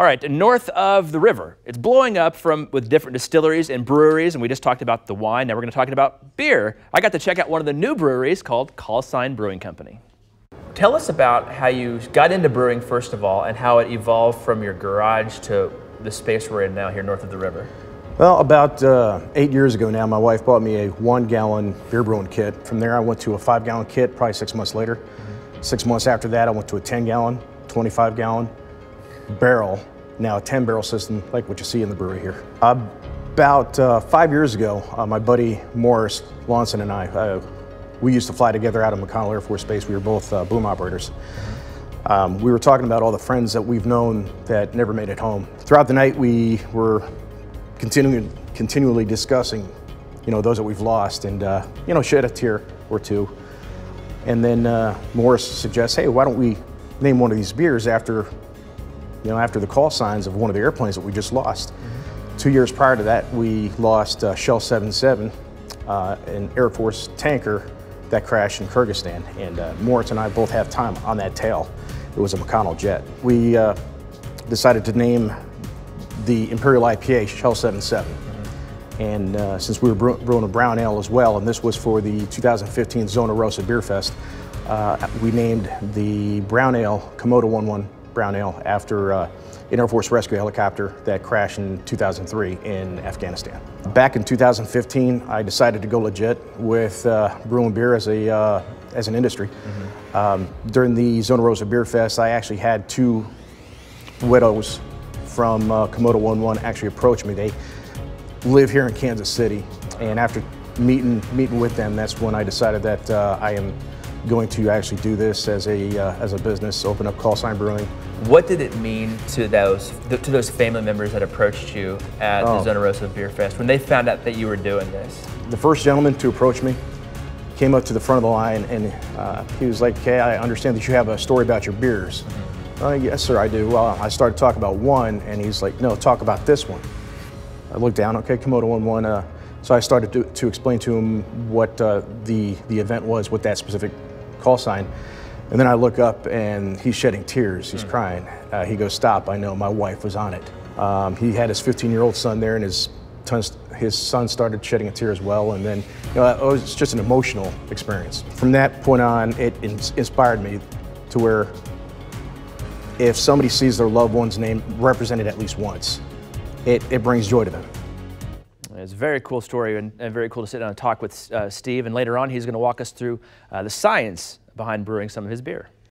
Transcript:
All right, north of the river, it's blowing up with different distilleries and breweries, and we just talked about the wine. Now we're going to talk about beer. I got to check out one of the new breweries called Callsign Brewing Company. Tell us about how you got into brewing, first of all, and how it evolved from your garage to the space we're in now here north of the river. Well, about 8 years ago now, my wife bought me a 1-gallon beer brewing kit. From there, I went to a 5-gallon kit probably 6 months later. 6 months after that, I went to a 10-gallon, 25-gallon barrel, now a 10-barrel system like what you see in the brewery here. About 5 years ago, my buddy Morris Lawson and I, we used to fly together out of McConnell Air Force Base. We were both boom operators. We were talking about all the friends that we've known that never made it home. Throughout the night, we were continually discussing, those that we've lost, and shed a tear or two. And then Morris suggests, hey, why don't we name one of these beers after the call signs of one of the airplanes that we just lost. 2 years prior to that, we lost Shell 77, an Air Force tanker that crashed in Kyrgyzstan. And Morris and I both have time on that tail. It was a McConnell jet. We decided to name the Imperial IPA Shell 77. And since we were brewing a brown ale as well, and this was for the 2015 Zona Rosa Beer Fest, we named the brown ale Komodo 11 brown ale after an Air Force rescue helicopter that crashed in 2003 in Afghanistan. Back in 2015, I decided to go legit with brewing beer as an industry. During the Zona Rosa Beer Fest, I actually had 2 widows from Komodo 11 actually approach me. They live here in Kansas City, and after meeting with them, that's when I decided that I am going to actually do this as a business, open up Callsign Brewing. What did it mean to those family members that approached you at the Zona Rosa Beer Fest when they found out that you were doing this? The first gentleman to approach me came up to the front of the line, and he was like, "Okay, I understand that you have a story about your beers." Yes, sir, I do. Well, I started talking about one, and he's like, "No, talk about this one." I looked down, okay, Komodo 11. So I started to explain to him what the event was with that specific call sign. And then I look up and he's shedding tears, he's crying. He goes, "Stop, I know, my wife was on it." He had his 15-year-old son there, and his son started shedding a tear as well. And then, it was just an emotional experience. From that point on, it inspired me to where if somebody sees their loved one's name represented at least once, it brings joy to them. It's a very cool story, and very cool to sit down and talk with Steve. And later on, he's going to walk us through the science behind brewing some of his beer.